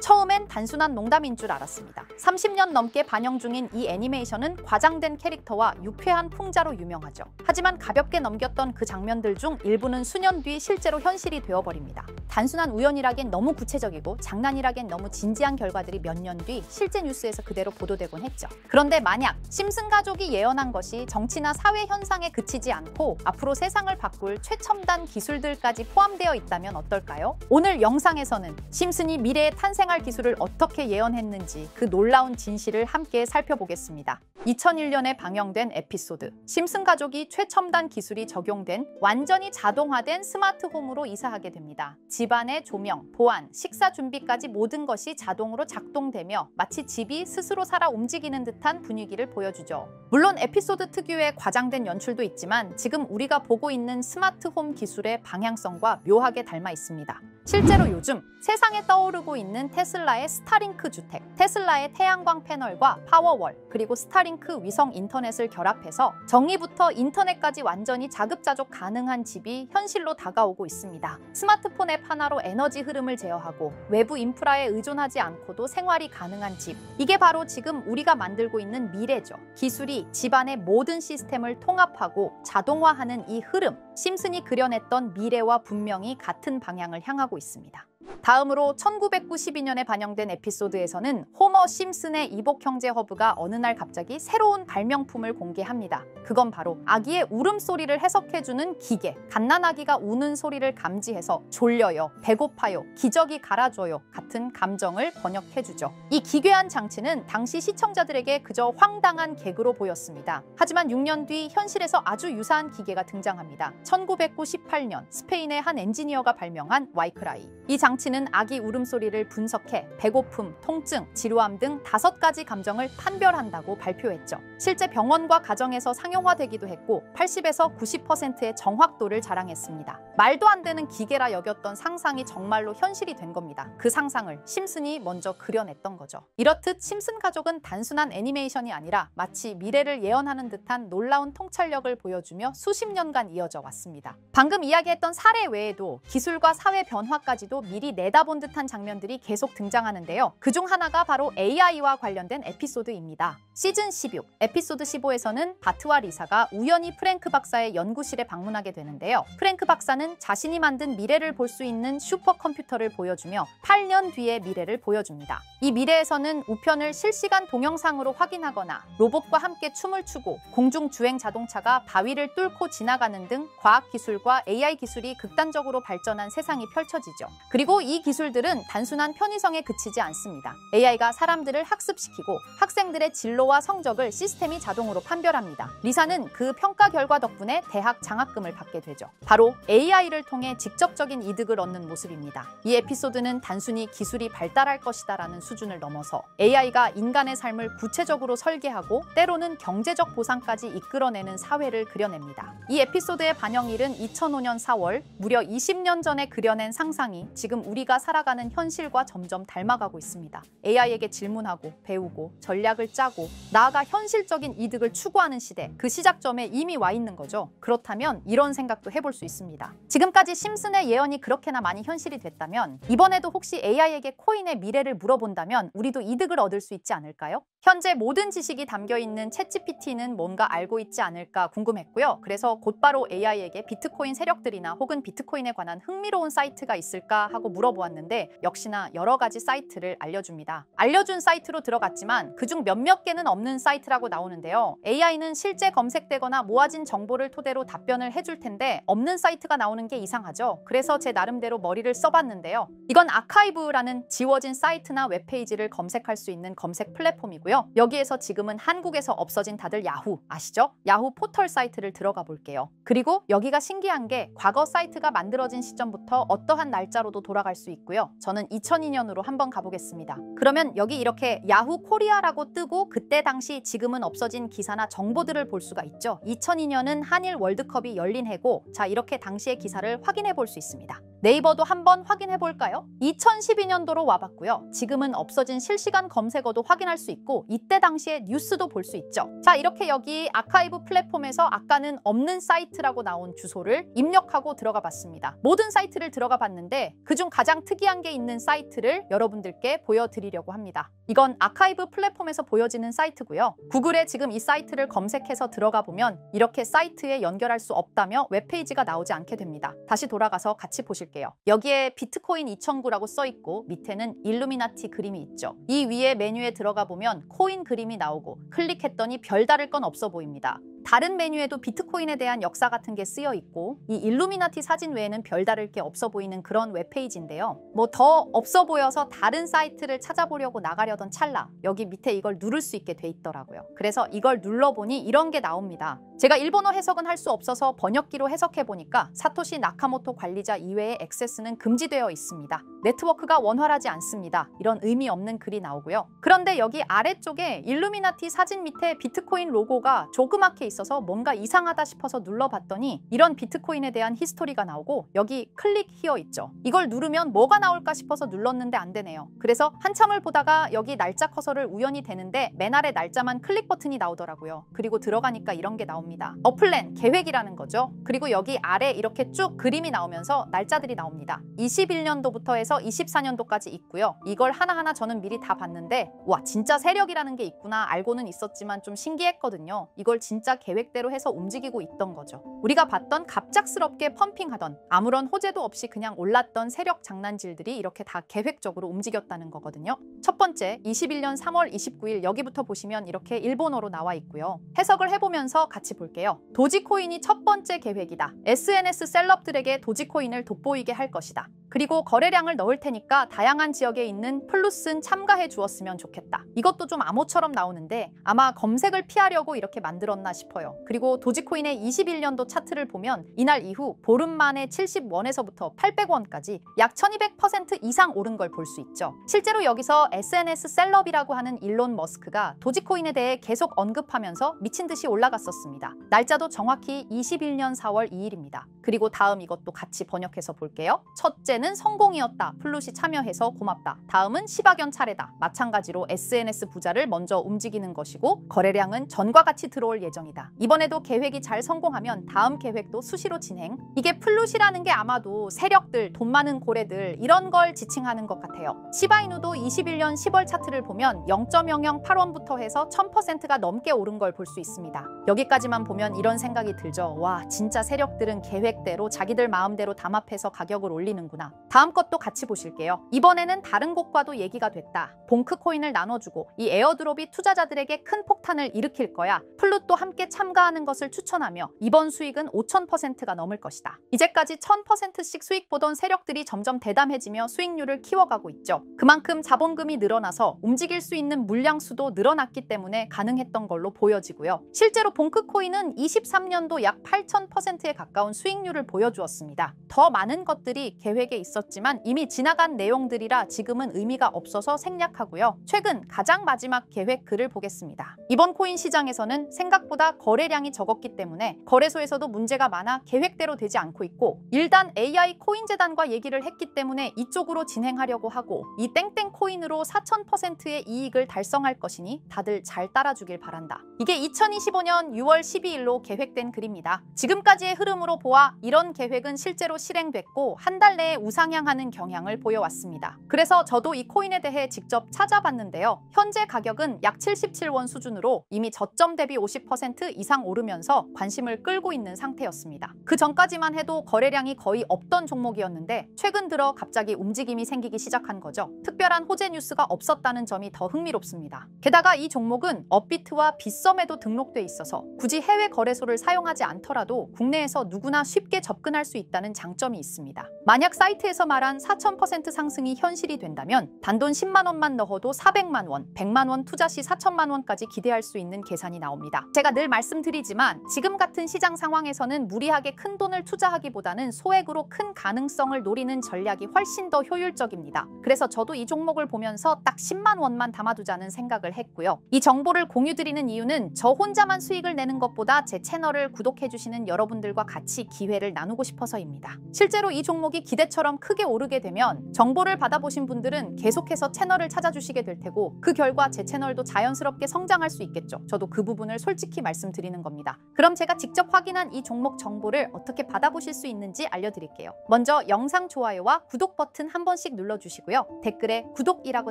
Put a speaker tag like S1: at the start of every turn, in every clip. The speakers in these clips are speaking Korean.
S1: 처음엔 단순한 농담인 줄 알았습니다. 30년 넘게 반영 중인 이 애니메이션은 과장된 캐릭터와 유쾌한 풍자로 유명하죠. 하지만 가볍게 넘겼던 그 장면들 중 일부는 수년 뒤 실제로 현실이 되어버립니다. 단순한 우연이라기엔 너무 구체적이고 장난이라기엔 너무 진지한 결과들이 몇 년 뒤 실제 뉴스에서 그대로 보도되곤 했죠. 그런데 만약 심슨 가족이 예언한 것이 정치나 사회 현상에 그치지 않고 앞으로 세상을 바꿀 최첨단 기술들까지 포함되어 있다면 어떨까요? 오늘 영상에서는 심슨이 미래에 탄생할 기술을 어떻게 예언했는지 그 놀라운 진실을 함께 살펴보겠습니다. 2001년에 방영된 에피소드 심슨 가족이 최첨단 기술이 적용된 완전히 자동화된 스마트홈으로 이사하게 됩니다. 집안의 조명, 보안, 식사 준비까지 모든 것이 자동으로 작동되며 마치 집이 스스로 살아 움직이는 듯한 분위기를 보여주죠. 물론 에피소드 특유의 과장된 연출도 있지만 지금 우리가 보고 있는 스마트홈 기술의 방향성과 묘하게 닮아 있습니다. 실제로 요즘 세상에 떠오르고 있는 테슬라의 스타링크 주택, 테슬라의 태양광 패널과 파워월, 그리고 스타링크 위성 인터넷을 결합해서 정의부터 인터넷까지 완전히 자급자족 가능한 집이 현실로 다가오고 있습니다. 스마트폰 앱 하나로 에너지 흐름을 제어하고 외부 인프라에 의존하지 않고도 생활이 가능한 집. 이게 바로 지금 우리가 만들고 있는 미래죠. 기술이 집안의 모든 시스템을 통합하고 자동화하는 이 흐름, 심슨이 그려냈던 미래와 분명히 같은 방향을 향하고 있습니다. 다음으로 1992년에 반영된 에피소드에서는 호머 심슨의 이복 형제 허브가 어느 날 갑자기 새로운 발명품을 공개합니다. 그건 바로 아기의 울음소리를 해석해주는 기계. 갓난아기가 우는 소리를 감지해서 졸려요, 배고파요, 기저귀 갈아줘요 같은 감정을 번역해주죠. 이 기괴한 장치는 당시 시청자들에게 그저 황당한 개그로 보였습니다. 하지만 6년 뒤 현실에서 아주 유사한 기계가 등장합니다. 1998년 스페인의 한 엔지니어가 발명한 와이크라이. 이 장치는 아기 울음소리를 분석해 배고픔, 통증, 지루함 등 5가지 감정을 판별한다고 발표했죠. 실제 병원과 가정에서 상용화되기도 했고 80에서 90%의 정확도를 자랑했습니다. 말도 안 되는 기계라 여겼던 상상이 정말로 현실이 된 겁니다. 그 상상을 심슨이 먼저 그려냈던 거죠. 이렇듯 심슨 가족은 단순한 애니메이션이 아니라 마치 미래를 예언하는 듯한 놀라운 통찰력을 보여주며 수십 년간 이어져 왔습니다. 방금 이야기했던 사례 외에도 기술과 사회 변화까지도 미리 내다본 듯한 장면들이 계속 등장하는데요. 그중 하나가 바로 AI와 관련된 에피소드입니다. 시즌 16, 에피소드 15에서는 바트와 리사가 우연히 프랭크 박사의 연구실에 방문하게 되는데요. 프랭크 박사는 자신이 만든 미래를 볼 수 있는 슈퍼컴퓨터를 보여주며 8년 뒤의 미래를 보여줍니다. 이 미래에서는 우편을 실시간 동영상으로 확인하거나 로봇과 함께 춤을 추고 공중주행 자동차가 바위를 뚫고 지나가는 등 과학기술과 AI 기술이 극단적으로 발전한 세상이 펼쳐지죠. 그리고 이 기술들은 단순한 편의성에 그치지 않습니다. AI가 사람들을 학습시키고 학생들의 진로와 성적을 시스템이 자동으로 판별합니다. 리사는 그 평가 결과 덕분에 대학 장학금을 받게 되죠. 바로 AI를 통해 직접적인 이득을 얻는 모습입니다. 이 에피소드는 단순히 기술이 발달할 것이다라는 수준을 넘어서 AI가 인간의 삶을 구체적으로 설계하고 때로는 경제적 보상까지 이끌어내는 사회를 그려냅니다. 이 에피소드의 반영일은 2005년 4월, 무려 20년 전에 그려낸 상상이 지금 우리가 살아가는 현실과 점점 닮아가고 있습니다. AI에게 질문하고 배우고 전략을 짜고 나아가 현실적인 이득을 추구하는 시대, 그 시작점에 이미 와 있는 거죠. 그렇다면 이런 생각도 해볼 수 있습니다. 지금까지 심슨의 예언이 그렇게나 많이 현실이 됐다면 이번에도 혹시 AI에게 코인의 미래를 물어본다면 우리도 이득을 얻을 수 있지 않을까요? 현재 모든 지식이 담겨있는 챗GPT는 뭔가 알고 있지 않을까 궁금했고요. 그래서 곧바로 AI에게 비트코인 세력들이나 혹은 비트코인에 관한 흥미로운 사이트가 있을까 하고 물어보았는데 역시나 여러 가지 사이트를 알려줍니다. 알려준 사이트로 들어갔지만 그중 몇몇 개는 없는 사이트라고 나오는데요. AI는 실제 검색되거나 모아진 정보를 토대로 답변을 해줄 텐데 없는 사이트가 나오는 게 이상하죠. 그래서 제 나름대로 머리를 써봤는데요. 이건 아카이브라는 지워진 사이트나 웹페이지를 검색할 수 있는 검색 플랫폼이고요. 여기에서 지금은 한국에서 없어진 다들 야후 아시죠? 야후 포털 사이트를 들어가 볼게요. 그리고 여기가 신기한 게 과거 사이트가 만들어진 시점부터 어떠한 날짜로도 돌아갈 수 있고요. 저는 2002년으로 한번 가보겠습니다. 그러면 여기 이렇게 야후 코리아라고 뜨고 그때 당시 지금은 없어진 기사나 정보들을 볼 수가 있죠. 2002년은 한일 월드컵이 열린 해고 자 이렇게 당시의 기사를 확인해 볼 수 있습니다. 네이버도 한번 확인해 볼까요? 2012년도로 와봤고요. 지금은 없어진 실시간 검색어도 확인할 수 있고 있고 이때 당시에 뉴스도 볼 수 있죠. 자, 이렇게 여기 아카이브 플랫폼에서 아까는 없는 사이트라고 나온 주소를 입력하고 들어가 봤습니다. 모든 사이트를 들어가 봤는데 그중 가장 특이한 게 있는 사이트를 여러분들께 보여드리려고 합니다. 이건 아카이브 플랫폼에서 보여지는 사이트고요. 구글에 지금 이 사이트를 검색해서 들어가 보면 이렇게 사이트에 연결할 수 없다며 웹페이지가 나오지 않게 됩니다. 다시 돌아가서 같이 보실게요. 여기에 비트코인 2009라고 써 있고 밑에는 일루미나티 그림이 있죠. 이 위에 메뉴에 들어가 보면 코인 그림이 나오고 클릭했더니 별다를 건 없어 보입니다. 다른 메뉴에도 비트코인에 대한 역사 같은 게 쓰여 있고 이 일루미나티 사진 외에는 별다를 게 없어 보이는 그런 웹페이지인데요. 뭐 더 없어 보여서 다른 사이트를 찾아보려고 나가려던 찰나 여기 밑에 이걸 누를 수 있게 돼 있더라고요. 그래서 이걸 눌러보니 이런 게 나옵니다. 제가 일본어 해석은 할 수 없어서 번역기로 해석해 보니까 사토시 나카모토 관리자 이외의 액세스는 금지되어 있습니다. 네트워크가 원활하지 않습니다. 이런 의미 없는 글이 나오고요. 그런데 여기 아래쪽에 일루미나티 사진 밑에 비트코인 로고가 조그맣게 있어서 뭔가 이상하다 싶어서 눌러봤더니 이런 비트코인에 대한 히스토리가 나오고 여기 클릭 히어 있죠. 이걸 누르면 뭐가 나올까 싶어서 눌렀는데 안 되네요. 그래서 한참을 보다가 여기 날짜 커서를 우연히 대는데 맨 아래 날짜만 클릭 버튼이 나오더라고요. 그리고 들어가니까 이런 게 나옵니다. 어플랜, 계획이라는 거죠. 그리고 여기 아래 이렇게 쭉 그림이 나오면서 날짜들이 나옵니다. 21년도부터 해서 24년도까지 있고요. 이걸 하나하나 저는 미리 다 봤는데 와 진짜 세력이라는 게 있구나 알고는 있었지만 좀 신기했거든요. 이걸 진짜 계획대로 해서 움직이고 있던 거죠. 우리가 봤던 갑작스럽게 펌핑하던 아무런 호재도 없이 그냥 올랐던 세력 장난질들이 이렇게 다 계획적으로 움직였다는 거거든요. 첫 번째 21년 3월 29일 여기부터 보시면 이렇게 일본어로 나와 있고요. 해석을 해보면서 같이 볼게요. 도지코인이 첫 번째 계획이다. SNS 셀럽들에게 도지코인을 돋보이게 할 것이다. 그리고 거래량을 넣을 테니까 다양한 지역에 있는 플루스는 참가해 주었으면 좋겠다. 이것도 좀 암호처럼 나오는데 아마 검색을 피하려고 이렇게 만들었나 싶어요. 그리고 도지코인의 21년도 차트를 보면 이날 이후 보름 만에 70원에서부터 800원까지 약 1200% 이상 오른 걸 볼 수 있죠. 실제로 여기서 SNS 셀럽이라고 하는 일론 머스크가 도지코인에 대해 계속 언급하면서 미친 듯이 올라갔었습니다. 날짜도 정확히 21년 4월 2일입니다. 그리고 다음 이것도 같이 번역해서 볼게요. 첫째는 성공이었다. 플룻이 참여해서 고맙다. 다음은 시바견 차례다. 마찬가지로 SNS 부자를 먼저 움직이는 것이고 거래량은 전과 같이 들어올 예정이다. 이번에도 계획이 잘 성공하면 다음 계획도 수시로 진행. 이게 플룻이라는 게 아마도 세력들, 돈 많은 고래들 이런 걸 지칭하는 것 같아요. 시바이누도 21년 10월 차트를 보면 0.008원부터 해서 1000%가 넘게 오른 걸 볼 수 있습니다. 여기까지만 보면 이런 생각이 들죠. 와 진짜 세력들은 계획대로 자기들 마음대로 담합해서 가격을 올리는구나. 다음 것도 같이 보실게요. 이번에는 다른 곳과도 얘기가 됐다. 봉크 코인을 나눠주고 이 에어드롭이 투자자들에게 큰 폭탄을 일으킬 거야. 플룻도 함께 참가하는 것을 추천하며 이번 수익은 5000%가 넘을 것이다. 이제까지 1000%씩 수익 보던 세력들이 점점 대담해지며 수익률을 키워가고 있죠. 그만큼 자본금이 늘어나서 움직일 수 있는 물량 수도 늘어났기 때문에 가능했던 걸로 보여지고요. 실제로 봉크 코인은 23년도 약 8000%에 가까운 수익률을 보여주었습니다. 더 많은 것들이 계획에 있었지만 이미 지나간 내용들이라 지금은 의미가 없어서 생략하고요. 최근 가장 마지막 계획 글을 보겠습니다. 이번 코인 시장에서는 생각보다 거래량이 적었기 때문에 거래소에서도 문제가 많아 계획대로 되지 않고 있고 일단 AI 코인재단과 얘기를 했기 때문에 이쪽으로 진행하려고 하고 이 땡땡 코인으로 4000%의 이익을 달성할 것이니 다들 잘 따라주길 바란다. 이게 2025년 6월 12일로 계획된 글입니다. 지금까지의 흐름으로 보아 이런 계획은 실제로 실행됐고 한 달 내에 우상향하는 경향을 보여왔습니다. 그래서 저도 이 코인에 대해 직접 찾아봤는데요. 현재 가격은 약 77원 수준으로 이미 저점 대비 50% 이상 오르면서 관심을 끌고 있는 상태였습니다. 그 전까지만 해도 거래량이 거의 없던 종목이었는데 최근 들어 갑자기 움직임이 생기기 시작한 거죠. 특별한 호재 뉴스가 없었다는 점이 더 흥미롭습니다. 게다가 이 종목은 업비트와 빗썸에도 등록돼 있어서 굳이 해외 거래소를 사용하지 않더라도 국내에서 누구나 쉽게 접근할 수 있다는 장점이 있습니다. 만약 사이트에서 말한 4000% 상승이 현실이 된다면 단돈 10만 원만 넣어도 400만 원, 100만 원 투자 시 4천만 원까지 기대할 수 있는 계산이 나옵니다. 제가 늘 말씀드리지만 지금 같은 시장 상황에서는 무리하게 큰 돈을 투자하기보다는 소액으로 큰 가능성을 노리는 전략이 훨씬 더 효율적입니다. 그래서 저도 이 종목을 보면서 딱 10만 원만 담아두자는 생각을 했고요. 이 정보를 공유드리는 이유는 저 혼자만 수익을 내는 것보다 제 채널을 구독해주시는 여러분들과 같이 기회를 나누고 싶어서입니다. 실제로 이 종목이 기대처럼 지금처럼 크게 오르게 되면 정보를 받아보신 분들은 계속해서 채널을 찾아주시게 될 테고 그 결과 제 채널도 자연스럽게 성장할 수 있겠죠. 저도 그 부분을 솔직히 말씀드리는 겁니다. 그럼 제가 직접 확인한 이 종목 정보를 어떻게 받아보실 수 있는지 알려드릴게요. 먼저 영상 좋아요와 구독 버튼 한 번씩 눌러주시고요. 댓글에 구독이라고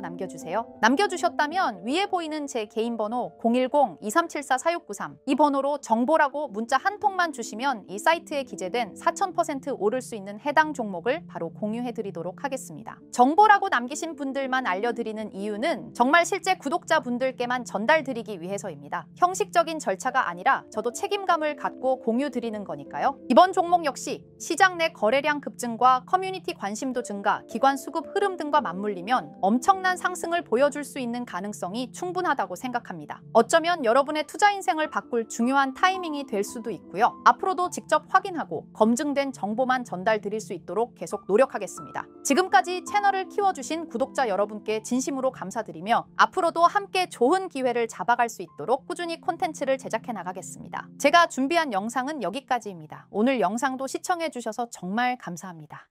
S1: 남겨주세요. 남겨주셨다면 위에 보이는 제 개인 번호 010-2374-4693 이 번호로 정보라고 문자 한 통만 주시면 이 사이트에 기재된 4000% 오를 수 있는 해당 종목을 바로 공유해드리도록 하겠습니다. 정보라고 남기신 분들만 알려드리는 이유는 정말 실제 구독자분들께만 전달드리기 위해서입니다. 형식적인 절차가 아니라 저도 책임감을 갖고 공유드리는 거니까요. 이번 종목 역시 시장 내 거래량 급증과 커뮤니티 관심도 증가, 기관 수급 흐름 등과 맞물리면 엄청난 상승을 보여줄 수 있는 가능성이 충분하다고 생각합니다. 어쩌면 여러분의 투자 인생을 바꿀 중요한 타이밍이 될 수도 있고요. 앞으로도 직접 확인하고 검증된 정보만 전달드릴 수 있도록 계속 노력하겠습니다. 지금까지 채널을 키워주신 구독자 여러분께 진심으로 감사드리며 앞으로도 함께 좋은 기회를 잡아갈 수 있도록 꾸준히 콘텐츠를 제작해 나가겠습니다. 제가 준비한 영상은 여기까지입니다. 오늘 영상도 시청해주셔서 정말 감사합니다.